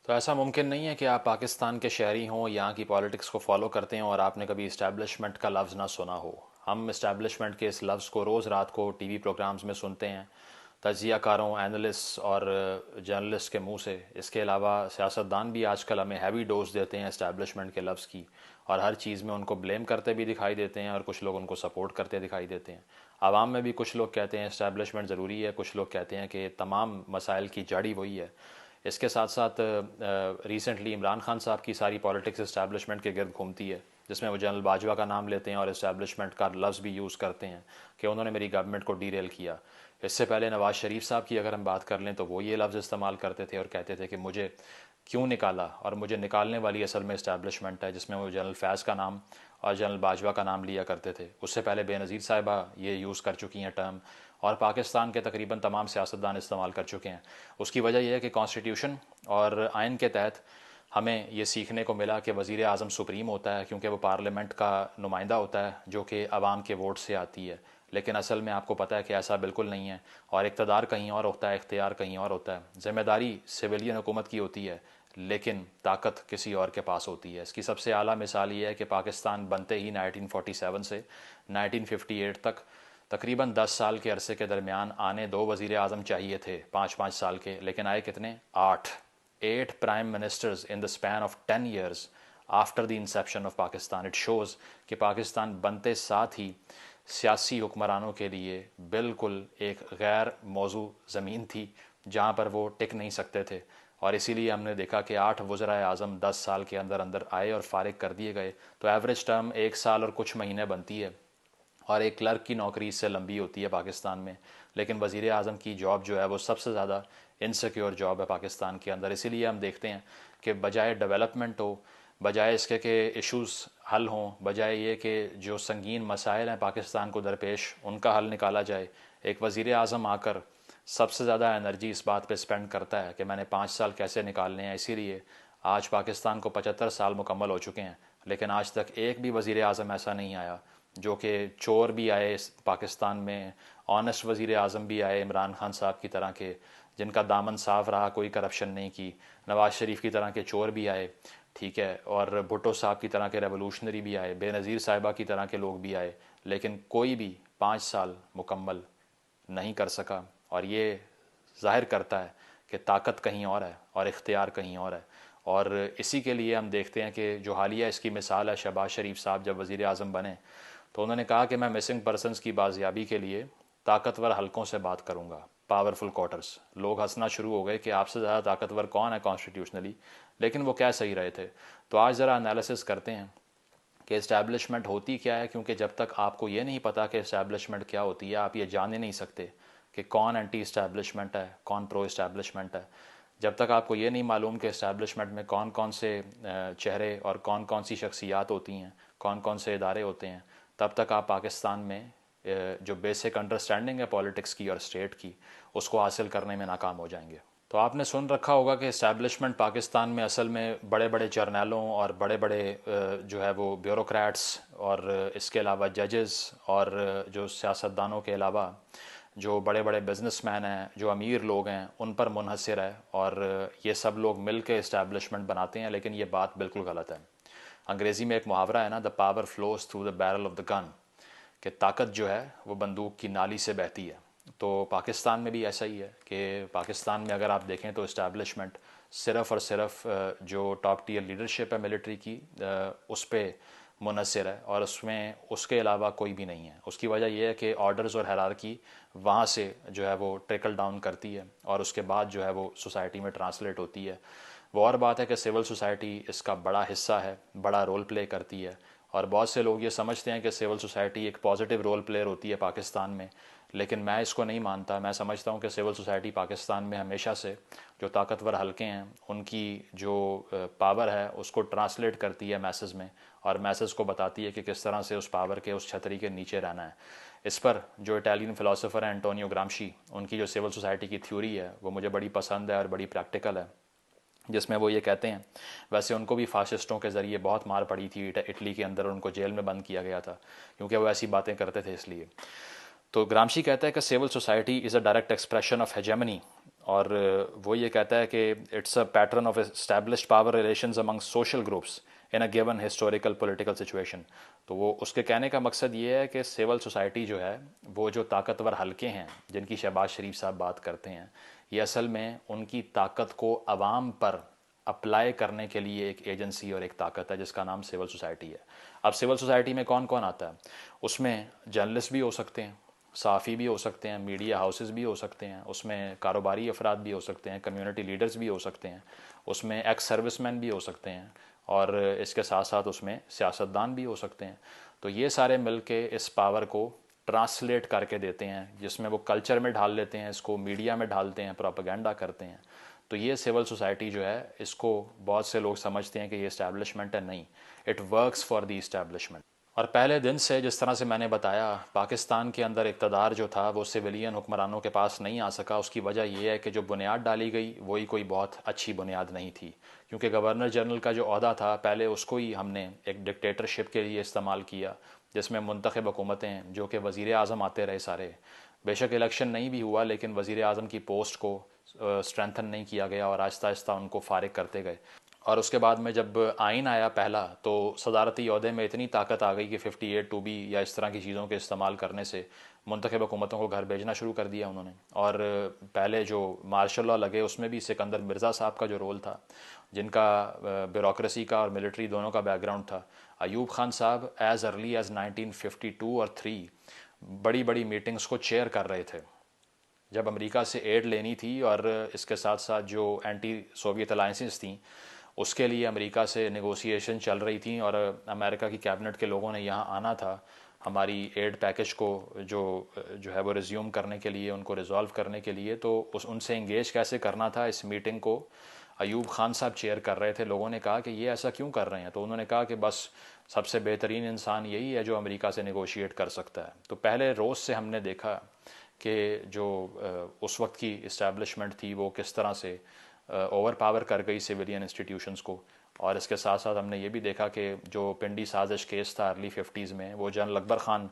तो ऐसा मुमकिन नहीं है कि आप पाकिस्तान के शहरी हों, यहाँ की पॉलिटिक्स को फॉलो करते हैं और आपने कभी इस्टेब्लिशमेंट का लफ्ज़ ना सुना हो। हम इस्टेब्लिशमेंट के इस लफ्ज़ को रोज़ रात को टीवी प्रोग्राम्स में सुनते हैं, तज्जियाकारों, एनालिस्ट और जर्नलिस्ट के मुंह से। इसके अलावा सियासतदान भी आजकल हमें हैवी डोज देते हैं इस्टेब्लिशमेंट के लफ्ज़ की, और हर चीज़ में उनको ब्लेम करते भी दिखाई देते हैं और कुछ लोग उनको सपोर्ट करते दिखाई देते हैं। आवाम में भी कुछ लोग कहते हैं इस्टेब्लिशमेंट ज़रूरी है, कुछ लोग कहते हैं कि तमाम मसाइल की जड़ ही वही है। इसके साथ साथ रिसेंटली इमरान खान साहब की सारी पॉलिटिक्स इस्टेब्लिशमेंट के गिर्द घूमती है, जिसमें वो जनरल बाजवा का नाम लेते हैं और इस्टेब्लिशमेंट का लफ्ज़ भी यूज़ करते हैं कि उन्होंने मेरी गवर्नमेंट को डीरेल किया। इससे पहले नवाज़ शरीफ साहब की अगर हम बात कर लें तो वो ये लफ्ज़ इस्तेमाल करते थे और कहते थे कि मुझे क्यों निकाला, और मुझे निकालने वाली असल में इस्टेब्लिशमेंट है, जिसमें वो जनरल फैज़ का नाम और जनरल बाजवा का नाम लिया करते थे। उससे पहले बेनज़ीर साहिबा ये यूज़ कर चुकी हैं टर्म, और पाकिस्तान के तकरीबन तमाम सियासतदान इस्तेमाल कर चुके हैं। उसकी वजह यह है कि कॉन्स्टिट्यूशन और आइन के तहत हमें ये सीखने को मिला कि वज़ीर आज़म सुप्रीम होता है, क्योंकि वो पार्लियामेंट का नुमाइंदा होता है जो कि आवाम के वोट से आती है। लेकिन असल में आपको पता है कि ऐसा बिल्कुल नहीं है, और इक़्तिदार कहीं और होता है, इख्तियार कहीं और होता है। ज़िम्मेदारी सिविलियन हुकूमत की होती है, लेकिन ताकत किसी और के पास होती है। इसकी सबसे आला मिसाल ये है कि पाकिस्तान बनते ही 1947 से 1958 तक तकरीबन 10 साल के अरसे के दरमियान आने दो वज़ीर आज़म चाहिए थे, 5-5 साल के, लेकिन आए कितने? 8। 8 prime ministers in the span of 10 years after the Inception of Pakistan. It shows कि पाकिस्तान बनते साथ ही सियासी हुक्मरानों के लिए बिल्कुल एक गैर मौजू ज़मीन थी जहाँ पर वो टिक नहीं सकते थे, और इसीलिए हमने देखा कि 8 वज़राए आज़म 10 साल के अंदर अंदर आए और फारिग कर दिए गए। तो एवरेज टर्म 1 साल और कुछ महीने बनती है, और एक क्लर्क की नौकरी इससे लंबी होती है पाकिस्तान में। लेकिन वज़ीर आज़म की जॉब जो है वो सबसे ज़्यादा इनसिक्योर जॉब है पाकिस्तान के अंदर। इसीलिए हम देखते हैं कि बजाय डेवलपमेंट हो, बजाय इसके कि इश्यूज़ हल हों, बजाय ये कि जो संगीन मसाइल हैं पाकिस्तान को दरपेश उनका हल निकाला जाए, एक वज़ीर आज़म आकर सबसे ज़्यादा एनर्जी इस बात पे स्पेंड करता है कि मैंने 5 साल कैसे निकालने हैं। इसीलिए आज पाकिस्तान को 75 साल मुकम्मल हो चुके हैं, लेकिन आज तक एक भी वज़ीर आज़म ऐसा नहीं आया जो कि चोर भी आए इस पाकिस्तान में, ऑनेस्ट वज़ीर आज़म भी आए इमरान खान साहब की तरह के, जिनका दामन साफ रहा, कोई करप्शन नहीं की। नवाज़ शरीफ की तरह के चोर भी आए, ठीक है, और भुट्टो साहब की तरह के रेवोल्यूशनरी भी आए, बेनज़ीर साहिबा की तरह के लोग भी आए, लेकिन कोई भी 5 साल मुकम्मल नहीं कर सका। और ये ज़ाहिर करता है कि ताकत कहीं और है और इख्तियार कहीं और है। और इसी के लिए हम देखते हैं कि जो हालिया इसकी मिसाल है, शहबाज शरीफ साहब जब वज़ीर आज़म बने तो उन्होंने कहा कि मैं मिसिंग पर्सनस की बाजियाबी के लिए ताकतवर हलकों से बात करूंगा, पावरफुल क्वार्टर्स। लोग हंसना शुरू हो गए कि आपसे ज़्यादा ताकतवर कौन है कॉन्स्टिट्यूशनली, लेकिन वो कह सही रहे थे। तो आज ज़रा एनालिसिस करते हैं कि इस्टेब्लिशमेंट होती क्या है, क्योंकि जब तक आपको ये नहीं पता कि इस्टेब्लिशमेंट क्या होती है, आप ये जान ही नहीं सकते कि कौन एंटी इस्टेब्लिशमेंट है, कौन प्रो इस्टेब्लिशमेंट है। जब तक आपको ये नहीं मालूम कि इस्टेब्लिशमेंट में कौन कौन से चेहरे और कौन कौन सी शख्सियात होती हैं, कौन कौन से इदारे होते हैं, तब तक आप पाकिस्तान में जो बेसिक अंडरस्टैंडिंग है पॉलिटिक्स की और स्टेट की, उसको हासिल करने में नाकाम हो जाएंगे। तो आपने सुन रखा होगा कि इस्टेब्लिशमेंट पाकिस्तान में असल में बड़े बड़े जर्नलों और बड़े बड़े जो है वो ब्यूरोक्रेट्स, और इसके अलावा जजेस, और जो सियासतदानों के अलावा जो बड़े बड़े बिजनेसमैन हैं, जो अमीर लोग हैं, उन पर मुनहसर है, और ये सब लोग मिल के इस्टेब्लिशमेंट बनाते हैं। लेकिन ये बात बिल्कुल गलत है। अंग्रेज़ी में एक मुहावरा है ना, the power flows through the barrel of the gun, कि ताकत जो है वो बंदूक की नाली से बहती है। तो पाकिस्तान में भी ऐसा ही है कि पाकिस्तान में अगर आप देखें तो इस्टेब्लिशमेंट सिर्फ़ और सिर्फ जो टॉप टियर लीडरशिप है मिलिट्री की, उस पर मुनहसर है, और उसमें उसके अलावा कोई भी नहीं है। उसकी वजह यह है कि ऑर्डर्स और हायरार्की वहाँ से जो है वो ट्रिकल डाउन करती है, और उसके बाद जो है वो सोसाइटी में ट्रांसलेट होती है। वो और बात है कि सिविल सोसाइटी इसका बड़ा हिस्सा है, बड़ा रोल प्ले करती है, और बहुत से लोग ये समझते हैं कि सिविल सोसाइटी एक पॉजिटिव रोल प्लेयर होती है पाकिस्तान में, लेकिन मैं इसको नहीं मानता। मैं समझता हूँ कि सिविल सोसाइटी पाकिस्तान में हमेशा से जो ताकतवर हलके हैं उनकी जो पावर है उसको ट्रांसलेट करती है मैसेज में, और मैसेज को बताती है कि किस तरह से उस पावर के, उस छतरी के नीचे रहना है। इस पर जो इटालियन फ़िलासफ़र हैं एंटोनियो ग्रामशी, उनकी जो सिविल सोसाइटी की थ्योरी है वो मुझे बड़ी पसंद है और बड़ी प्रैक्टिकल है, जिसमें वो ये कहते हैं, वैसे उनको भी फाशिस्टों के ज़रिए बहुत मार पड़ी थी इटली के अंदर, उनको जेल में बंद किया गया था क्योंकि वो ऐसी बातें करते थे इसलिए। तो ग्रामशी कहता है कि civil society is a direct expression of hegemony और वो ये कहता है कि it's a pattern of established power relations among social groups in a given historical political situation. तो वो उसके कहने का मकसद ये है कि सिविल सोसाइटी जो है, वो जो ताकतवर हलके हैं जिनकी शहबाज शरीफ साहब बात करते हैं, ये असल में उनकी ताकत को अवाम पर अप्लाई करने के लिए एक एजेंसी और एक ताकत है जिसका नाम सिविल सोसाइटी है। अब सिविल सोसाइटी में कौन कौन आता है? उसमें जर्नलिस्ट भी हो सकते हैं, साफ़ी भी हो सकते हैं, मीडिया हाउसेस भी हो सकते हैं, उसमें कारोबारी अफराद भी हो सकते हैं, कम्युनिटी लीडर्स भी हो सकते हैं, उसमें एक्स सर्विसमैन भी हो सकते हैं, और इसके साथ साथ उसमें सियासतदान भी हो सकते हैं। तो ये सारे मिल के इस पावर को ट्रांसलेट करके देते हैं, जिसमें वो कल्चर में ढाल लेते हैं, इसको मीडिया में ढालते हैं, प्रोपेगेंडा करते हैं। तो ये सिविल सोसाइटी जो है, इसको बहुत से लोग समझते हैं कि ये इस्टेब्लिशमेंट है। नहीं, it works for the establishment. और पहले दिन से जिस तरह से मैंने बताया, पाकिस्तान के अंदर इक़्तिदार जो था वो सिविलियन हुक्मरानों के पास नहीं आ सका। उसकी वजह यह है कि जो बुनियाद डाली गई वही कोई बहुत अच्छी बुनियाद नहीं थी, क्योंकि गवर्नर जनरल का जो ओहदा था पहले उसको ही हमने एक डिक्टेटरशिप के लिए इस्तेमाल किया, जिसमें मुंतखब हुकूमतें जो कि वज़ीर आज़म आते रहे सारे, बेशक इलेक्शन नहीं भी हुआ लेकिन वज़ीर आज़म की पोस्ट को स्ट्रेंथन नहीं किया गया और आहिस्ता आहिस्ता उनको फारिग करते गए। और उसके बाद में जब आइन आया पहला, तो सदारती ओहदे में इतनी ताकत आ गई कि 58(2)B या इस तरह की चीज़ों के इस्तेमाल करने से मुंतखब हुकूमतों को घर भेजना शुरू कर दिया उन्होंने। और पहले जो मार्शल लॉ लगे उसमें भी सिकंदर मिर्ज़ा साहब का जो रोल था, जिनका ब्यूरोक्रेसी का और मिलिट्री दोनों का बैकग्राउंड था, अयूब खान साहब एज़ अर्ली एज़ 1952 और 3 बड़ी बड़ी मीटिंग्स को चेयर कर रहे थे जब अमेरिका से एड लेनी थी। और इसके साथ साथ जो एंटी सोवियत अलाइंसेस थी उसके लिए अमेरिका से नेगोशिएशन चल रही थी, और अमेरिका की कैबिनेट के लोगों ने यहाँ आना था हमारी एड पैकेज को जो जो है वो रिज्यूम करने के लिए, उनको रिजॉल्व करने के लिए। तो उनसे इंगेज कैसे करना था, इस मीटिंग को अयूब खान साहब चेयर कर रहे थे। लोगों ने कहा कि ये ऐसा क्यों कर रहे हैं, तो उन्होंने कहा कि बस सबसे बेहतरीन इंसान यही है जो अमेरिका से नेगोशिएट कर सकता है। तो पहले रोज़ से हमने देखा कि जो उस वक्त की इस्टेब्लिशमेंट थी वो किस तरह से ओवर पावर कर गई सिविलियन इंस्टीट्यूशंस को। और इसके साथ साथ हमने ये भी देखा कि जो पिंडी साजिश केस था अर्ली 50s में, वो जनरल अकबर ख़ान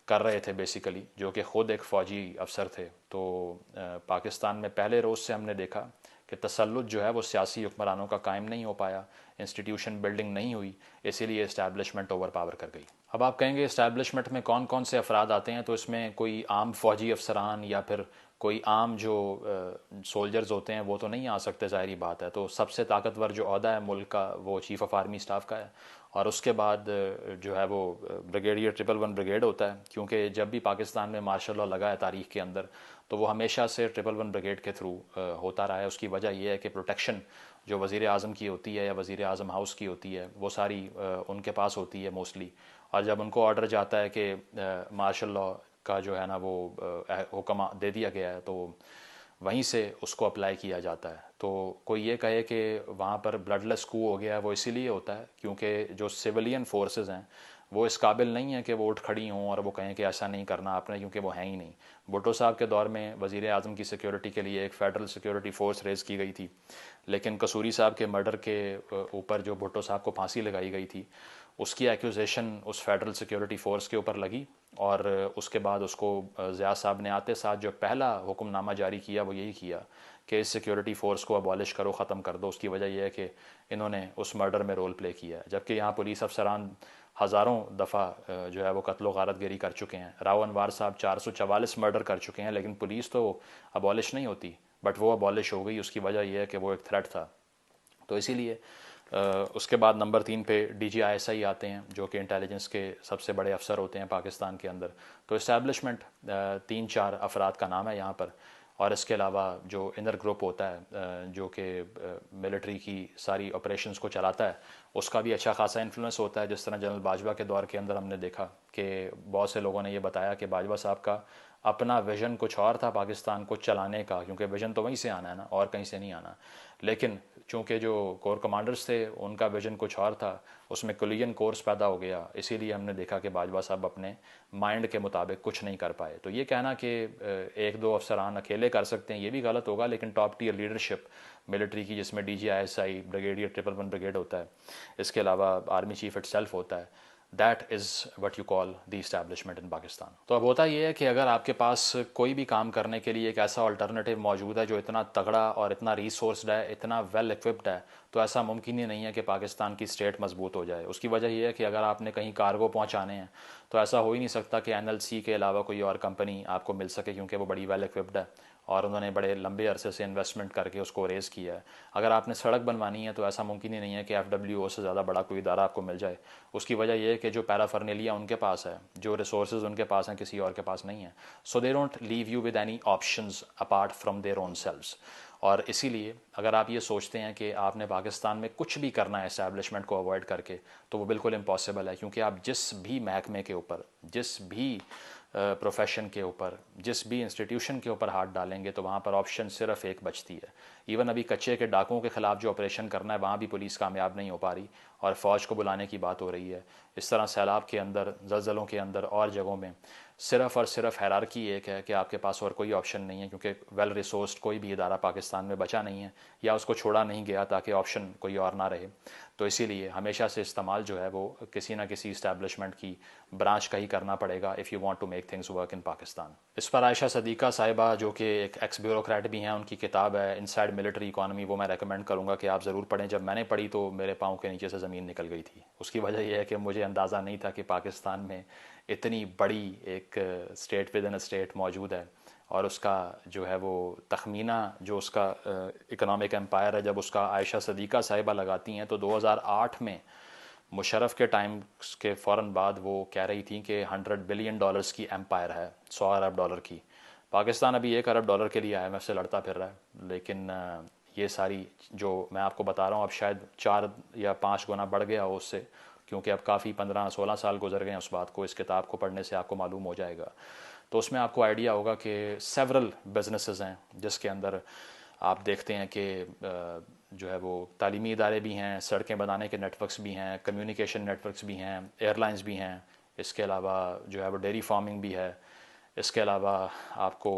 कर रहे थे बेसिकली, जो कि ख़ुद एक फ़ौजी अफसर थे। तो पाकिस्तान में पहले रोज़ से हमने देखा कि तसल्लुत जो है वो सियासी हुक्मरानों का कायम नहीं हो पाया, इंस्टीट्यूशन बिल्डिंग नहीं हुई, इसीलिए इस्टेब्लिशमेंट ओवर पावर कर गई। अब आप कहेंगे इस्टेब्लिशमेंट में कौन कौन से अफराद आते हैं, तो इसमें कोई आम फौजी अफसरान या फिर कोई आम जो सोल्जर्स होते हैं वो तो नहीं आ सकते, ज़ाहिरी बात है। तो सबसे ताकतवर जो ओहदा है मुल्क का वो चीफ़ ऑफ आर्मी स्टाफ का है, और उसके बाद जो है वो ब्रिगेडियर 111 ब्रिगेड होता है, क्योंकि जब भी पाकिस्तान में मार्शल लॉ लगा है तारीख़ के अंदर, तो वो हमेशा से 111 ब्रिगेड के थ्रू होता रहा है। उसकी वजह यह है कि प्रोटेक्शन जो वज़ीर आज़म की होती है या वज़ीर आज़म हाउस की होती है वो सारी उनके पास होती है मोस्टली। और जब उनको ऑर्डर जाता है कि मार्शल लॉ का जो है ना वो हुक्म दे दिया गया है, तो वहीं से उसको अप्लाई किया जाता है। तो कोई ये कहे कि वहाँ पर ब्लडलेस कू हो गया है, वो इसीलिए होता है क्योंकि जो सिविलियन फोर्सेस हैं वो इस काबिल नहीं है कि वो उठ खड़ी हों और वो कहें कि ऐसा नहीं करना आपने, क्योंकि वो हैं ही नहीं। भुट्टो साहब के दौर में वज़ीर आज़म की सिक्योरिटी के लिए एक फ़ेडरल सिक्योरिटी फ़ोर्स रेज़ की गई थी, लेकिन कसूरी साहब के मर्डर के ऊपर जो भुट्टो साहब को फांसी लगाई गई थी, उसकी एक्यूजेशन उस फेडरल सिक्योरिटी फ़ोर्स के ऊपर लगी। और उसके बाद उसको ज़िया साहब ने आते साथ जो पहला हुक्मनामा जारी किया वो यही किया कि इस सिक्योरिटी फ़ोर्स को अबॉलिश करो, ख़त्म कर दो। उसकी वजह यह है कि इन्होंने उस मर्डर में रोल प्ले किया है, जबकि यहाँ पुलिस अफसरान हज़ारों दफ़ा जो है वो कत्ल गारतगिरी कर चुके हैं। राव अनवार साहब 444 मर्डर कर चुके हैं, लेकिन पुलिस तो अबॉलिश नहीं होती, बट वो अबॉलिश हो गई। उसकी वजह यह है कि वो एक थ्रेट था। तो इसीलिए उसके बाद नंबर 3 पे DGISI आते हैं, जो कि इंटेलिजेंस के सबसे बड़े अफसर होते हैं पाकिस्तान के अंदर। तो इस्टेब्लिशमेंट 3-4 अफराद का नाम है यहाँ पर। और इसके अलावा जो इनर ग्रुप होता है जो कि मिलिट्री की सारी ऑपरेशंस को चलाता है, उसका भी अच्छा खासा इन्फ्लुएंस होता है। जिस तरह जनरल बाजवा के दौर के अंदर हमने देखा कि बहुत से लोगों ने ये बताया कि बाजवा साहब का अपना विज़न कुछ और था पाकिस्तान को चलाने का, क्योंकि विज़न तो वहीं से आना है ना, और कहीं से नहीं आना। लेकिन चूँकि जो कोर कमांडर्स थे उनका विज़न कुछ और था, उसमें कोलिजन कोर्स पैदा हो गया, इसीलिए हमने देखा कि बाजवा साहब अपने माइंड के मुताबिक कुछ नहीं कर पाए। तो ये कहना कि एक दो अफसरान अकेले कर सकते हैं ये भी गलत होगा, लेकिन टॉप टीयर लीडरशिप मिलिट्री की, जिसमें DGISI ब्रिगेडियर 111 ब्रिगेड होता है, इसके अलावा आर्मी चीफ इटसेल्फ होता है, that is what you call the establishment in Pakistan. तो अब होता यह है कि अगर आपके पास कोई भी काम करने के लिए एक ऐसा अल्टरनेटिव मौजूद है जो इतना तगड़ा और इतना रिसोर्स्ड है, इतना वेल इक्विप्ड है, तो ऐसा मुमकिन ही नहीं है कि पाकिस्तान की स्टेट मजबूत हो जाए। उसकी वजह यह है कि अगर आपने कहीं कार्गो पहुंचाने हैं तो ऐसा हो ही नहीं सकता कि NLC के अलावा कोई और कंपनी आपको मिल सके, क्योंकि वो बड़ी वेल इक्विप्ड है और उन्होंने बड़े लंबे अरसे से इन्वेस्टमेंट करके उसको रेज़ किया है। अगर आपने सड़क बनवानी है तो ऐसा मुमकिन ही नहीं है कि FWO से ज़्यादा बड़ा कोई इदारा आपको मिल जाए। उसकी वजह यह है कि जो पैराफर्नेलिया उनके पास है, जो रिसोर्सेज उनके पास हैं, किसी और के पास नहीं है। So they don't leave you with any options apart from their own selves. और इसीलिए अगर आप ये सोचते हैं कि आपने पाकिस्तान में कुछ भी करना है एस्टैब्लिशमेंट को अवॉइड करके, तो वो बिल्कुल इम्पॉसिबल है, क्योंकि आप जिस भी महकमे के ऊपर, जिस भी प्रोफेशन के ऊपर, जिस भी इंस्टीट्यूशन के ऊपर हाथ डालेंगे तो वहाँ पर ऑप्शन सिर्फ एक बचती है। इवन अभी कच्चे के डाकुओं के ख़िलाफ़ जो ऑपरेशन करना है वहाँ भी पुलिस कामयाब नहीं हो पा रही और फ़ौज को बुलाने की बात हो रही है। इस तरह सैलाब के अंदर, ज़लज़लों के अंदर और जगहों में सिर्फ और सिर्फ हायरार्की एक है कि आपके पास और कोई ऑप्शन नहीं है, क्योंकि वेल रिसोर्स्ड कोई भी इदारा पाकिस्तान में बचा नहीं है या उसको छोड़ा नहीं गया ताकि ऑप्शन कोई और ना रहे। तो इसीलिए हमेशा से इस्तेमाल जो है वो किसी ना किसी इस्टेब्लिशमेंट की ब्रांच का ही करना पड़ेगा if you want to make things work in Pakistan. इस पर आयशा सदीक़ा साहिबा, जो कि एक एक्स ब्यूरोक्रेट भी हैं, उनकी किताब है इनसाइड मिलिट्री इकॉनमी, वो मैं रेकमेंड करूँगा कि आप ज़रूर पढ़ें। जब मैंने पढ़ी तो मेरे पाँव के नीचे से ज़मीन निकल गई थी। उसकी वजह यह है कि मुझे अंदाज़ा नहीं था कि पाकिस्तान में इतनी बड़ी एक state with in a state मौजूद है और उसका जो है वो तखमीना, जो उसका इकोनॉमिक एम्पायर है, जब उसका आयशा सदीक़ा साहिबा लगाती हैं तो 2008 में मुशर्रफ के टाइम के फ़ौरन बाद वो कह रही थी कि $100 बिलियन की एम्पायर है, $100 अरब की। पाकिस्तान अभी $1 अरब के लिए IMF से लड़ता फिर रहा है, लेकिन ये सारी जो मैं आपको बता रहा हूँ अब शायद 4 या 5 गुना बढ़ गया हो उससे, क्योंकि अब काफ़ी 15-16 साल गुजर गए हैं उस बात को। इस किताब को पढ़ने से आपको मालूम हो जाएगा। तो उसमें आपको आइडिया होगा कि सेवरल बिजनेसेस हैं जिसके अंदर आप देखते हैं कि जो है वो तालीमी इदारे भी हैं, सड़कें बनाने के नेटवर्क्स भी हैं, कम्युनिकेशन नेटवर्क्स भी हैं, एयरलाइंस भी हैं, इसके अलावा जो है वो डेयरी फार्मिंग भी है, इसके अलावा आपको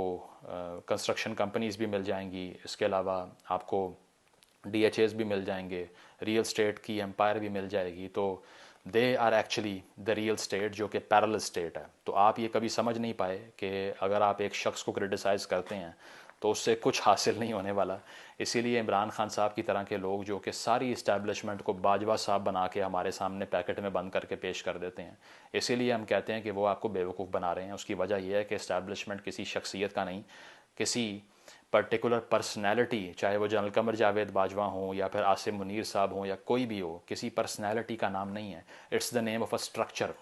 कंस्ट्रक्शन कंपनीज़ भी मिल जाएंगी, इसके अलावा आपको DHAs भी मिल जाएंगे, रियल स्टेट की एम्पायर भी मिल जाएगी। तो they are actually the real state, जो कि पैरेलल स्टेट है। तो आप ये कभी समझ नहीं पाए कि अगर आप एक शख्स को क्रिटिसाइज़ करते हैं तो उससे कुछ हासिल नहीं होने वाला। इसीलिए इमरान खान साहब की तरह के लोग जो कि सारी इस्टेब्लिशमेंट को बाजवा साहब बना के हमारे सामने पैकेट में बंद करके पेश कर देते हैं, इसीलिए हम कहते हैं कि वो आपको बेवकूफ़ बना रहे हैं। उसकी वजह यह है कि इस्टेब्लिशमेंट किसी शख्सियत का नहीं, किसी पर्टिकुलर पर्सनैलिटी, चाहे वो जनरल कमर जावेद बाजवा हों या फिर आसिम मुनीर साहब हों या कोई भी हो, किसी पर्सनैलिटी का नाम नहीं है। It's the name of a structure.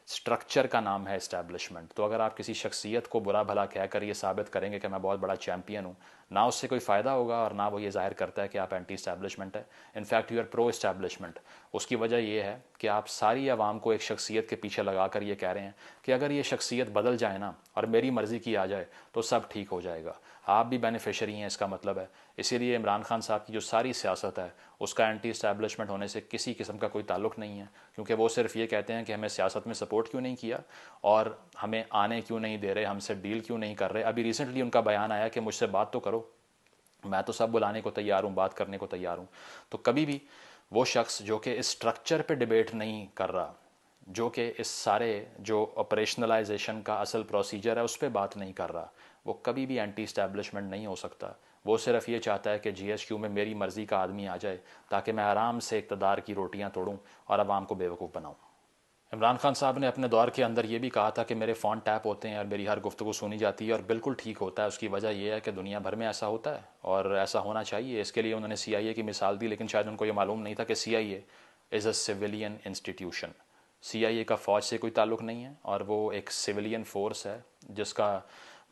Structure का नाम है इस्टेब्लिशमेंट। तो अगर आप किसी शख्सियत को बुरा भला कहकर ये साबित करेंगे कि मैं बहुत बड़ा चैम्पियन हूँ, ना उससे कोई फ़ायदा होगा और ना वो ये जाहिर करता है कि आप एंटी इस्टेब्लिशमेंट है। In fact you are pro establishment. उसकी वजह ये है कि आप सारी आवाम को एक शख्सियत के पीछे लगा कर ये कह रहे हैं कि अगर ये शख्सियत बदल जाए ना और मेरी मर्ज़ी की आ जाए तो सब ठीक हो जाएगा, आप भी बेनिफिशरी हैं, इसका मतलब है। इसीलिए इमरान खान साहब की जो सारी सियासत है उसका एंटी इस्टेब्लिशमेंट होने से किसी किस्म का कोई ताल्लुक़ नहीं है, क्योंकि वो सिर्फ ये कहते हैं कि हमें सियासत में सपोर्ट क्यों नहीं किया और हमें आने क्यों नहीं दे रहे, हमसे डील क्यों नहीं कर रहे। अभी रिसेंटली उनका बयान आया कि मुझसे बात तो करो, मैं तो सब बुलाने को तैयार हूँ, बात करने को तैयार हूँ। तो कभी भी वो शख्स जो कि इस स्ट्रक्चर पे डिबेट नहीं कर रहा, जो कि इस सारे जो ऑपरेशनलाइजेशन का असल प्रोसीजर है उस पर बात नहीं कर रहा, वो कभी भी एंटी इस्टेब्लिशमेंट नहीं हो सकता। वो सिर्फ ये चाहता है कि GHQ में मेरी मर्ज़ी का आदमी आ जाए ताकि मैं आराम से इक़्तिदार की रोटियां तोड़ूं और आवाम को बेवकूफ़ बनाऊं। इमरान खान साहब ने अपने दौर के अंदर ये भी कहा था कि मेरे फ़ोन टैप होते हैं और मेरी हर गुफ्तगू सुनी जाती है, और बिल्कुल ठीक होता है। उसकी वजह यह है कि दुनिया भर में ऐसा होता है और ऐसा होना चाहिए। इसके लिए उन्होंने CIA की मिसाल दी, लेकिन शायद उनको ये मालूम नहीं था कि CIA is a civilian institution. CIA का फ़ौज से कोई ताल्लुक़ नहीं है और वो एक सिविलियन फ़ोर्स है जिसका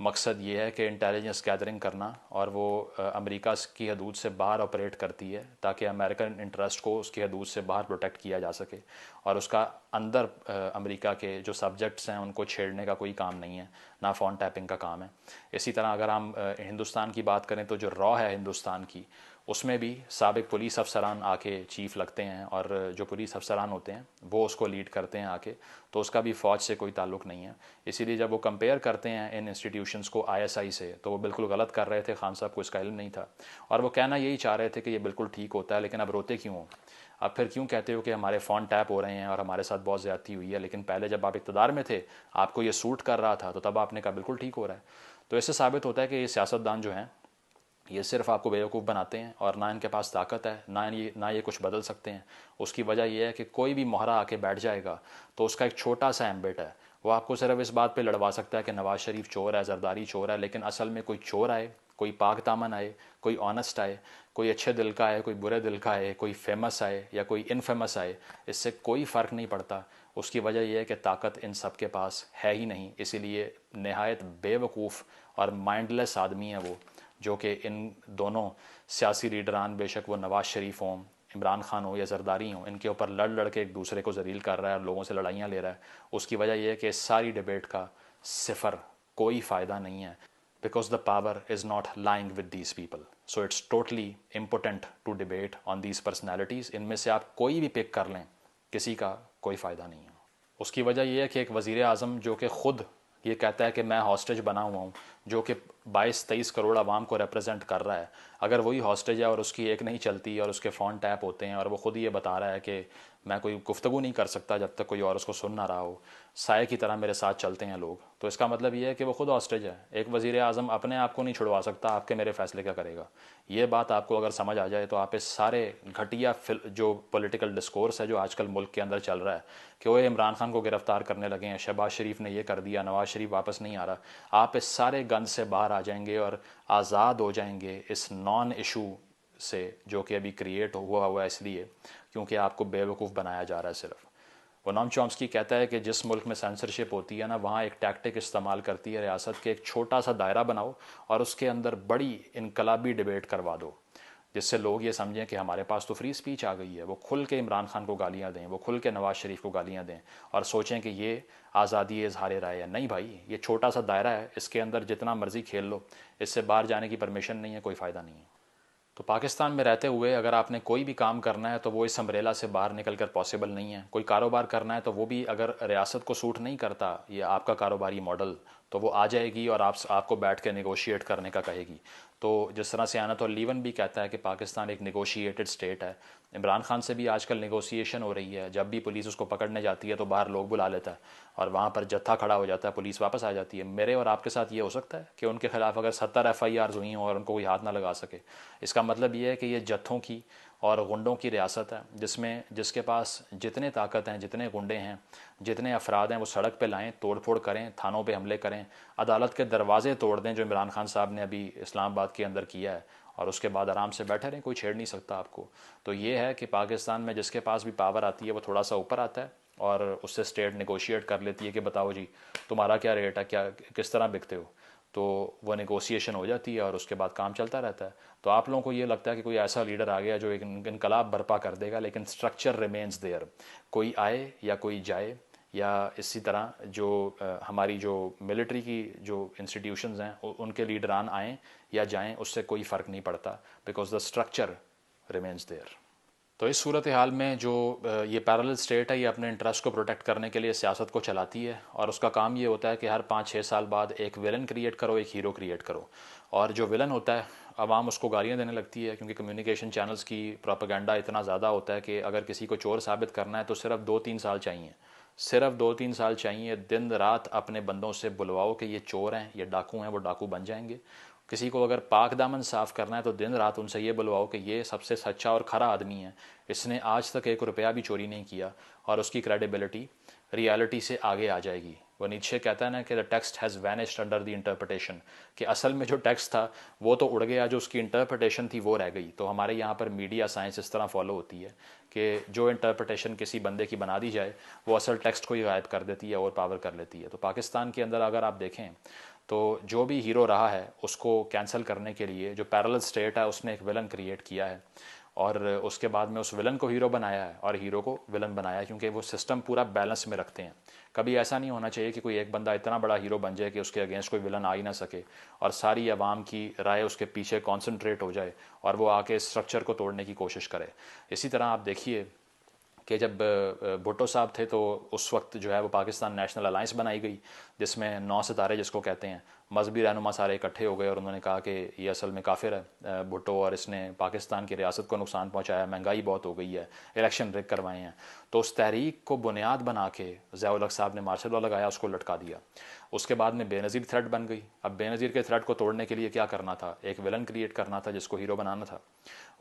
मकसद ये है कि इंटेलिजेंस गैदरिंग करना, और वो अमेरिका की हदूद से बाहर ऑपरेट करती है ताकि अमेरिकन इंटरेस्ट को उसकी हदूद से बाहर प्रोटेक्ट किया जा सके, और उसका अंदर अमेरिका के जो सब्जेक्ट्स हैं उनको छेड़ने का कोई काम नहीं है, ना फ़ोन टैपिंग का काम है। इसी तरह अगर हम हिंदुस्तान की बात करें तो जो रॉ है हिंदुस्तान की, उसमें भी साबिक पुलिस अफसरान आके चीफ लगते हैं और जो पुलिस अफसरान होते हैं वो उसको लीड करते हैं आके, तो उसका भी फ़ौज से कोई ताल्लुक़ नहीं है। इसीलिए जब वो कंपेयर करते हैं इन इंस्टीट्यूशंस को आईएसआई से, तो वो बिल्कुल गलत कर रहे थे। खान साहब को इसका इल्म नहीं था और वो कहना यही चाह रहे थे कि ये बिल्कुल ठीक होता है, लेकिन अब रोते क्यों हो? अब फिर क्यों कहते हो कि हमारे फ़ोन टैप हो रहे हैं और हमारे साथ बहुत ज़्यादती हुई है, लेकिन पहले जब आप इक़्तिदार में थे आपको ये सूट कर रहा था, तो तब आपने कहा बिल्कुल ठीक हो रहा है। तो इससे साबित होता है कि ये सियासतदान जो हैं ये सिर्फ आपको बेवकूफ़ बनाते हैं और ना इनके पास ताकत है, ना ये कुछ बदल सकते हैं। उसकी वजह यह है कि कोई भी मोहरा आके बैठ जाएगा तो उसका एक छोटा सा एम्बिट है, वो आपको सिर्फ इस बात पे लड़वा सकता है कि नवाज़ शरीफ चोर है, जरदारी चोर है, लेकिन असल में कोई चोर आए, कोई पाक दामन आए, कोई ऑनेस्ट आए, कोई अच्छे दिल का आए, कोई बुरे दिल का आए, कोई फेमस आए या कोई इनफेमस आए, इससे कोई फ़र्क नहीं पड़ता। उसकी वजह यह है कि ताकत इन सब के पास है ही नहीं। इसीलिए नहायत बेवकूफ़ और माइंडलेस आदमी है वो, जो कि इन दोनों सियासी लीडरान, बेशक वो नवाज़ शरीफ हों, इमरान खान हो या जरदारी हों, इनके ऊपर लड़ लड़ के एक दूसरे को जलील कर रहा है और लोगों से लड़ाइयाँ ले रहा है। उसकी वजह यह है कि इस सारी डिबेट का सिफर कोई फ़ायदा नहीं है, because the power is not lying with these people. So it's totally important to debate on these personalities. इनमें से आप कोई भी पिक कर लें, किसी का कोई फ़ायदा नहीं है। उसकी वजह यह है कि एक वज़ीर आज़म जो कि ख़ुद ये कहता है कि मैं हॉस्टेज बना हुआ हूँ, जो कि 22-23 करोड़ आवाम को रिप्रेजेंट कर रहा है, अगर वही हॉस्टेज है और उसकी एक नहीं चलती और उसके फ़ोन टैप होते हैं और वो ख़ुद ये बता रहा है कि मैं कोई गुफ्तगू नहीं कर सकता जब तक कोई और उसको सुन ना रहा हो, साए की तरह मेरे साथ चलते हैं लोग, तो इसका मतलब ये है कि वो खुद हॉस्टेज है। एक वज़ीर आज़म अपने आप को नहीं छुड़वा सकता, आपके मेरे फैसले क्या करेगा? ये बात आपको अगर समझ आ जाए तो आप इस सारे घटिया जो पॉलिटिकल डिस्कोर्स है जो आजकल मुल्क के अंदर चल रहा है कि वो इमरान खान को गिरफ्तार करने लगे हैं, शहबाज शरीफ ने ये कर दिया, नवाज़ शरीफ वापस नहीं आ रहा, आप इस सारे गंद से बाहर आ जाएंगे और आज़ाद हो जाएंगे इस नॉन इशू से, जो कि अभी क्रिएट हुआ हुआ है इसलिए क्योंकि आपको बेवकूफ़ बनाया जा रहा है सिर्फ। वो नोम चॉम्स्की कहता है कि जिस मुल्क में सेंसरशिप होती है ना, वहाँ एक टैक्टिक इस्तेमाल करती है रियासत के, एक छोटा सा दायरा बनाओ और उसके अंदर बड़ी इनकलाबी डिबेट करवा दो, जिससे लोग ये समझें कि हमारे पास तो फ्री स्पीच आ गई है। वो खुल के इमरान खान को गालियाँ दें, वो खुल के नवाज़ शरीफ को गालियाँ दें और सोचें कि ये आज़ादी इज़हार राय है। नहीं भाई, ये छोटा सा दायरा है, इसके अंदर जितना मर्ज़ी खेल लो, इससे बाहर जाने की परमिशन नहीं है, कोई फ़ायदा नहीं है। तो पाकिस्तान में रहते हुए अगर आपने कोई भी काम करना है तो वो इस अम्ब्रेला से बाहर निकल कर पॉसिबल नहीं है। कोई कारोबार करना है तो वो भी अगर रियासत को सूट नहीं करता ये आपका कारोबारी मॉडल, तो वो आ जाएगी और आपको बैठ के नेगोशिएट करने का कहेगी। तो जिस तरह से आना लीवन भी कहता है कि पाकिस्तान एक नेगोशिएटेड स्टेट है, इमरान खान से भी आजकल नेगोशिएशन हो रही है। जब भी पुलिस उसको पकड़ने जाती है तो बाहर लोग बुला लेता है और वहाँ पर जत्था खड़ा हो जाता है, पुलिस वापस आ जाती है। मेरे और आपके साथ ये हो सकता है कि उनके खिलाफ अगर 70 FIRs हुई हों और उनको कोई हाथ ना लगा सके? इसका मतलब ये है कि ये जत्थों की और गुंडों की रियासत है, जिसके पास जितने ताकत हैं, जितने गुंडे हैं, जितने अफराद हैं, वो सड़क पे लाएं, तोड़ फोड़ करें, थानों पे हमले करें, अदालत के दरवाजे तोड़ दें, जो इमरान खान साहब ने अभी इस्लामाबाद के अंदर किया है, और उसके बाद आराम से बैठे रहें, कोई छेड़ नहीं सकता आपको। तो ये है कि पाकिस्तान में जिसके पास भी पावर आती है वो थोड़ा सा ऊपर आता है और उससे स्टेट नेगोशिएट कर लेती है कि बताओ जी तुम्हारा क्या रेट है, क्या किस तरह बिकते हो, तो वो नेगोशिएशन हो जाती है और उसके बाद काम चलता रहता है। तो आप लोगों को ये लगता है कि कोई ऐसा लीडर आ गया जो एक इनकलाब बर्पा कर देगा, लेकिन स्ट्रक्चर रिमेंस देयर। कोई आए या कोई जाए, या इसी तरह जो हमारी जो मिलिट्री की जो इंस्टीट्यूशंस हैं उनके लीडरान आएँ या जाएं, उससे कोई फ़र्क नहीं पड़ता, because the structure remains there. तो इस सूरत हाल में जो ये पैरेलल स्टेट है, ये अपने इंटरेस्ट को प्रोटेक्ट करने के लिए सियासत को चलाती है और उसका काम ये होता है कि हर 5-6 साल बाद एक विलन क्रिएट करो, एक हीरो क्रिएट करो, और जो विलन होता है आवाम उसको गालियाँ देने लगती है, क्योंकि कम्युनिकेशन चैनल्स की प्रोपेगेंडा इतना ज़्यादा होता है कि अगर किसी को चोर साबित करना है तो सिर्फ 2-3 साल चाहिए, सिर्फ 2-3 साल चाहिए। दिन रात अपने बंदों से बुलवाओ कि ये चोर हैं, ये डाकू हैं, वो डाकू बन जाएंगे। किसी को अगर पाक दामन साफ़ करना है तो दिन रात उनसे ये बुलवाओ कि ये सबसे सच्चा और खरा आदमी है, इसने आज तक 1 रुपया भी चोरी नहीं किया, और उसकी क्रेडिबिलिटी रियलिटी से आगे आ जाएगी। वो नीचे कहता है ना कि the text has vanished under the interpretation, कि असल में जो टेक्स्ट था वो तो उड़ गया, जो उसकी इंटरप्रटेशन थी वो रह गई। तो हमारे यहाँ पर मीडिया साइंस इस तरह फॉलो होती है कि जो इंटरप्रटेशन किसी बंदे की बना दी जाए वो असल टेक्स्ट को ही गायब कर देती है और पावर कर लेती है। तो पाकिस्तान के अंदर अगर आप देखें तो जो भी हीरो रहा है उसको कैंसिल करने के लिए जो पैरेलल स्टेट है उसने एक विलन क्रिएट किया है, और उसके बाद में उस विलन को हीरो बनाया है और हीरो को विलन बनाया है, क्योंकि वो सिस्टम पूरा बैलेंस में रखते हैं। कभी ऐसा नहीं होना चाहिए कि कोई एक बंदा इतना बड़ा हीरो बन जाए कि उसके अगेंस्ट कोई विलन आ ही ना सके और सारी आवाम की राय उसके पीछे कॉन्सेंट्रेट हो जाए और वो आके स्ट्रक्चर को तोड़ने की कोशिश करे। इसी तरह आप देखिए कि जब भुट्टो साहब थे तो उस वक्त जो है वो पाकिस्तान नेशनल अलायंस बनाई गई, जिसमें 9 सितारे जिसको कहते हैं, मजहबी रहनुमा सारे इकट्ठे हो गए और उन्होंने कहा कि ये असल में काफिर है भुट्टो और इसने पाकिस्तान की रियासत को नुकसान पहुंचाया, महंगाई बहुत हो गई है, इलेक्शन रिग करवाए हैं। तो उस तहरीक को बुनियाद बना के ज़िया-उल हक साहब ने मार्शल लॉ लगाया, उसको लटका दिया। उसके बाद में बेनज़ीर थ्रेट बन गई। अब बेनज़ीर के थ्रेट को तोड़ने के लिए क्या करना था, एक विलन क्रिएट करना था जिसको हीरो बनाना था।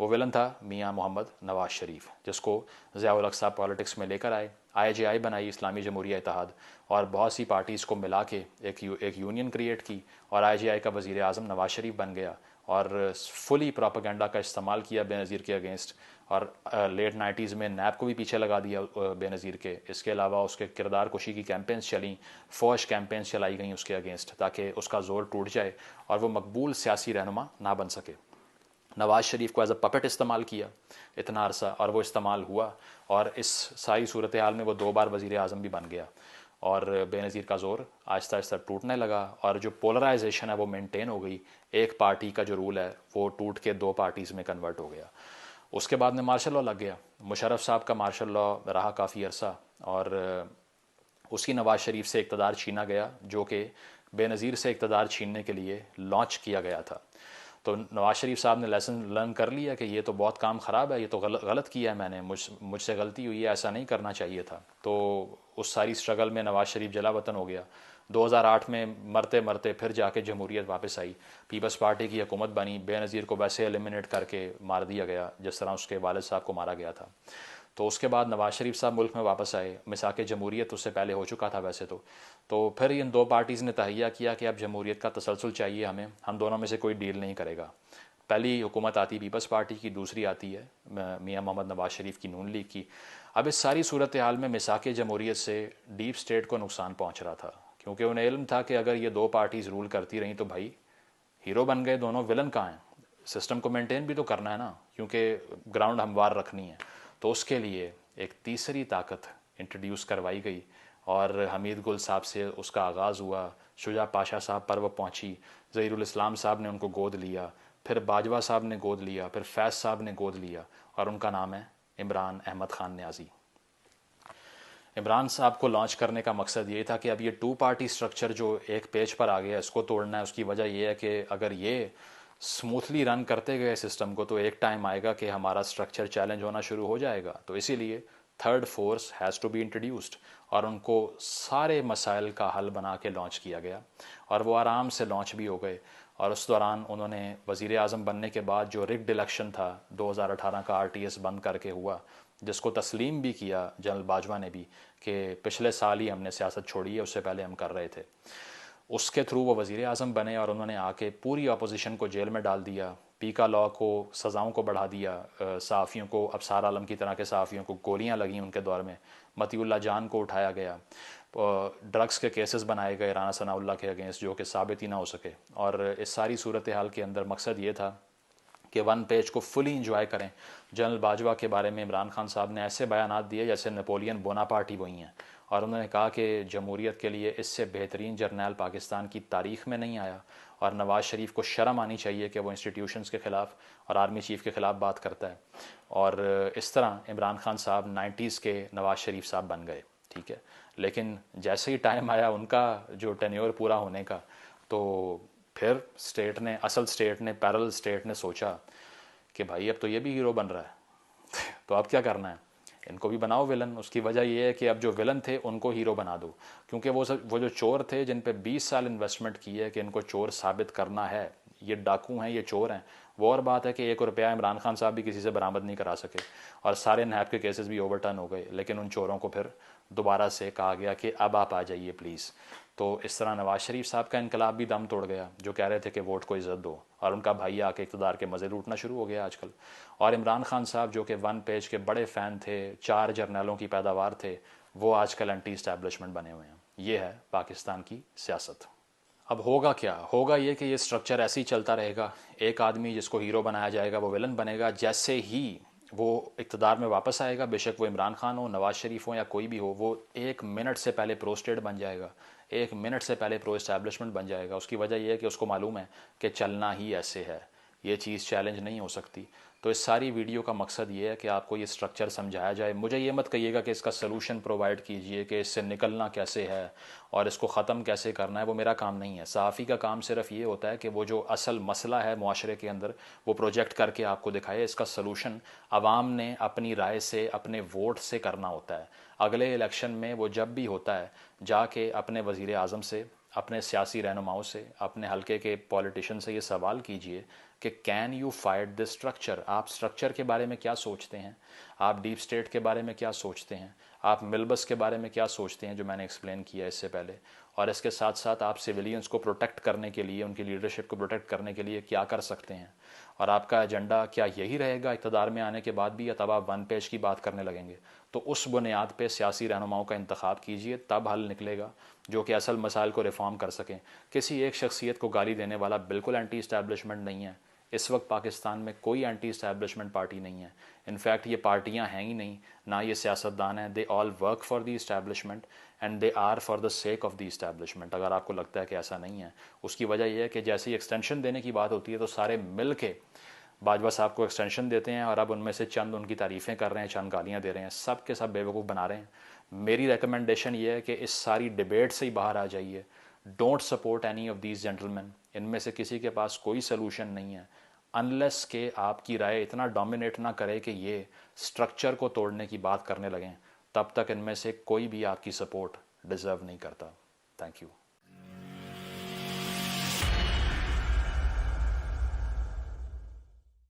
वो विलन था मियाँ मोहम्मद नवाज शरीफ, जिसको ज़िया-उल हक साहब पॉलिटिक्स में लेकर आए, IJI बनाई, इस्लामी जमहूरिया इत्तेहाद, और बहुत सी पार्टीज़ को मिला के एक यूनियन क्रिएट की और IJI का वज़ीर आज़म नवाज शरीफ बन गया और फुली प्रोपेगेंडा का इस्तेमाल किया बेनज़ीर के अगेंस्ट। और लेट 90s में नैब को भी पीछे लगा दिया बेनज़ीर के। इसके अलावा उसके किरदार कुशी की कैंपेन्स चली, फौश कैंपेन्स चलाई गई उसके अगेंस्ट, ताकि उसका ज़ोर टूट जाए और वो मकबूल सियासी रहनुमा ना बन सके। नवाज शरीफ को एज अ पपेट इस्तेमाल किया इतना अरसा, और वो इस्तेमाल हुआ और इस सारी सूरत हाल में वो 2 बार वज़ीर आज़म भी बन गया और बेनज़ीर का ज़ोर आहिस्ता आहिस्ता टूटने लगा और जो पोलराइजेशन है वो मेंटेन हो गई। एक पार्टी का जो रूल है वो टूट के 2 पार्टीज़ में कन्वर्ट हो गया। उसके बाद में मार्शल लॉ लग गया। मुशर्रफ साहब का मार्शल लॉ रहा काफ़ी अरसा और उसकी नवाज शरीफ से इक़्तिदार छीना गया, जो कि बेनज़ीर से इक़्तिदार छीनने के लिए लॉन्च किया गया था। तो नवाज शरीफ साहब ने लेसन लर्न कर लिया कि ये तो बहुत काम ख़राब है, ये तो गलत किया है मैंने, मुझसे गलती हुई है, ऐसा नहीं करना चाहिए था। तो उस सारी स्ट्रगल में नवाज शरीफ जला वतन हो गया। 2008 में मरते मरते फिर जाके जमहूरियत वापस आई, पीपल्स पार्टी की हुकूमत बनी, बेनज़ीर को वैसे एलिमिनेट करके मार दिया गया जिस तरह उसके वालिद साहब को मारा गया था। तो उसके बाद नवाज शरीफ साहब मुल्क में वापस आए, मिसाक जमहूरियत उससे पहले हो चुका था वैसे तो फिर इन 2 पार्टीज़ ने तहैया किया कि अब जमहूरियत का तसलसल चाहिए हमें, हम दोनों में से कोई डील नहीं करेगा। पहली हुकूमत आती पीपल्स पार्टी की, दूसरी आती है मियाँ मोहम्मद नवाज शरीफ की नून लीग की। अब इस सारी सूरत हाल में मिसाक जमहूरियत से डीप स्टेट को नुकसान पहुँच रहा था, क्योंकि उन्हें इल्म था कि अगर ये 2 पार्टीज़ रूल करती रहीं तो भाई हीरो बन गए दोनों, विलन कहाँ हैं, सिस्टम को मेंटेन भी तो करना है ना, क्योंकि ग्राउंड हमवार रखनी है। तो उसके लिए एक तीसरी ताकत इंट्रोड्यूस करवाई गई और हमीद गुल साहब से उसका आगाज़ हुआ। शुजा पाशा साहब पर वो पहुँची, ज़हीरुल इस्लाम साहब ने उनको गोद लिया, फिर बाजवा साहब ने गोद लिया, फिर फैज़ साहब ने गोद लिया, और उनका नाम है इमरान अहमद ख़ान न्याजी। इमरान साहब को लॉन्च करने का मकसद ये था कि अब ये 2 पार्टी स्ट्रक्चर जो एक पेज पर आ गया, इसको तोड़ना है। उसकी वजह ये है कि अगर ये स्मूथली रन करते गए सिस्टम को, तो एक टाइम आएगा कि हमारा स्ट्रक्चर चैलेंज होना शुरू हो जाएगा। तो इसीलिए third force has to be introduced और उनको सारे मसाइल का हल बना के लॉन्च किया गया और वो आराम से लॉन्च भी हो गए। और उस दौरान उन्होंने वज़ीर आज़म बनने के बाद जो रिग्ड इलेक्शन था 2018 का RTS बंद करके हुआ, जिसको तस्लीम भी किया जनरल बाजवा ने भी कि पिछले साल ही हमने सियासत छोड़ी है, उससे पहले हम कर रहे थे, उसके थ्रू वो वज़ीर आज़म बने और उन्होंने आके पूरी अपोजिशन को जेल में डाल दिया, पीका लॉ को सज़ाओं को बढ़ा दिया, सहाफ़ियों को, अबसार आलम की तरह के सहाफ़ियों को गोलियां लगी उनके दौर में, मतीउल्लाह जान को उठाया गया, ड्रग्स के केसेस बनाए गए राना सनाउल्लाह के अगेंस्ट जो कि साबित ही ना हो सके। और इस सारी सूरत हाल के अंदर मकसद ये था कि 1 पेज को फुली इंजॉय करें। जनरल बाजवा के बारे में इमरान खान साहब ने ऐसे बयानात दिए जैसे नेपोलियन बोनापार्ट ही वही हैं, और उन्होंने कहा कि जमहूरियत के लिए इससे बेहतरीन जर्नैल पाकिस्तान की तारीख़ में नहीं आया और नवाज़ शरीफ को शर्म आनी चाहिए कि वो इंस्टीट्यूशंस के ख़िलाफ़ और आर्मी चीफ़ के ख़िलाफ़ बात करता है। और इस तरह इमरान खान साहब 90s के नवाज़ शरीफ साहब बन गए, ठीक है। लेकिन जैसे ही टाइम आया उनका जो टेन्योर पूरा होने का, तो फिर असल स्टेट ने, पैरेलल स्टेट ने सोचा कि भाई अब तो ये भी हीरो बन रहा है तो अब क्या करना है, इनको भी बनाओ विलन। उसकी वजह ये है कि अब जो विलन थे उनको हीरो बना दो, क्योंकि वो जो चोर थे जिन पे 20 साल इन्वेस्टमेंट की है कि इनको चोर साबित करना है, ये डाकू हैं, ये चोर हैं, वो और बात है कि 1 रुपया इमरान खान साहब भी किसी से बरामद नहीं करा सके और सारे नैब के केसेस भी ओवरटर्न हो गए। लेकिन उन चोरों को फिर दोबारा से कहा गया कि अब आप आ जाइए प्लीज़। तो इस तरह नवाज शरीफ साहब का इनकलाब भी दम तोड़ गया, जो कह रहे थे कि वोट को इज़्ज़त दो, और उनका भाई आके इक़्तिदार के मज़े लूटना शुरू हो गया आजकल। और इमरान खान साहब जो कि 1 पेज के बड़े फ़ैन थे, 4 जर्नलों की पैदावार थे, वो आजकल एंटी इस्टेब्लिशमेंट बने हुए हैं। ये है पाकिस्तान की सियासत। अब होगा क्या, होगा ये कि ये स्ट्रक्चर ऐसे ही चलता रहेगा। एक आदमी जिसको हीरो बनाया जाएगा वो विलन बनेगा, जैसे ही वो इक़्तिदार में वापस आएगा, बेशक वो इमरान खान हो, नवाज शरीफ हो या कोई भी हो, वो 1 मिनट से पहले प्रो स्टेट बन जाएगा, 1 मिनट से पहले प्रो इस्टेब्लिशमेंट बन जाएगा। उसकी वजह यह है कि उसको मालूम है कि चलना ही ऐसे है, ये चीज़ चैलेंज नहीं हो सकती। तो इस सारी वीडियो का मकसद ये है कि आपको ये स्ट्रक्चर समझाया जाए। मुझे ये मत कहिएगा कि इसका सलूशन प्रोवाइड कीजिए कि इससे निकलना कैसे है और इसको ख़त्म कैसे करना है, वो मेरा काम नहीं है। सहाफ़ी का काम सिर्फ ये होता है कि वो जो असल मसला है मुआशरे के अंदर वो प्रोजेक्ट करके आपको दिखाए, इसका सलूशन आवाम ने अपनी राय से, अपने वोट से करना होता है। अगले इलेक्शन में वो जब भी होता है, जाके अपने वज़ीर आज़म से, अपने सियासी रहनुमाओं से, अपने हलके के पॉलिटिशियन से ये सवाल कीजिए कि can you fight this structure. आप स्ट्रक्चर के बारे में क्या सोचते हैं, आप डीप स्टेट के बारे में क्या सोचते हैं, आप मिलबस के बारे में क्या सोचते हैं, जो मैंने एक्सप्लेन किया इससे पहले। और इसके साथ साथ आप सिविलियंस को प्रोटेक्ट करने के लिए, उनकी लीडरशिप को प्रोटेक्ट करने के लिए क्या कर सकते हैं। और आपका एजेंडा क्या यही रहेगा इक़्तिदार में आने के बाद भी, या तब आप 1 पेज की बात करने लगेंगे। तो उस बुनियाद पे सियासी रहनुमाओं का इंतखाब कीजिए, तब हल निकलेगा जो कि असल मसाइल को रिफॉर्म कर सकें। किसी एक शख्सियत को गाली देने वाला बिल्कुल एंटी इस्टेब्लिशमेंट नहीं है। इस वक्त पाकिस्तान में कोई एंटी इस्टेब्लिशमेंट पार्टी नहीं है। इनफैक्ट ये पार्टियां हैं ही नहीं, ना ये सियासतदान हैं। They all work for the establishment and they are for the sake of the establishment. अगर आपको लगता है कि ऐसा नहीं है, उसकी वजह यह है कि जैसे ही एक्सटेंशन देने की बात होती है तो सारे मिल के बाजवा साहब को एक्सटेंशन देते हैं, और अब उनमें से चंद उनकी तारीफ़ें कर रहे हैं, चंद गालियाँ दे रहे हैं, सब के सब बेवकूफ़ बना रहे हैं। मेरी रिकमेंडेशन ये है कि इस सारी डिबेट से ही बाहर आ जाइए। Don't support any of these gentleman. इनमें से किसी के पास कोई सलूशन नहीं है, अनलेस के आपकी राय इतना डोमिनेट ना करे कि ये स्ट्रक्चर को तोड़ने की बात करने लगें। तब तक इनमें से कोई भी आपकी सपोर्ट डिज़र्व नहीं करता। Thank you.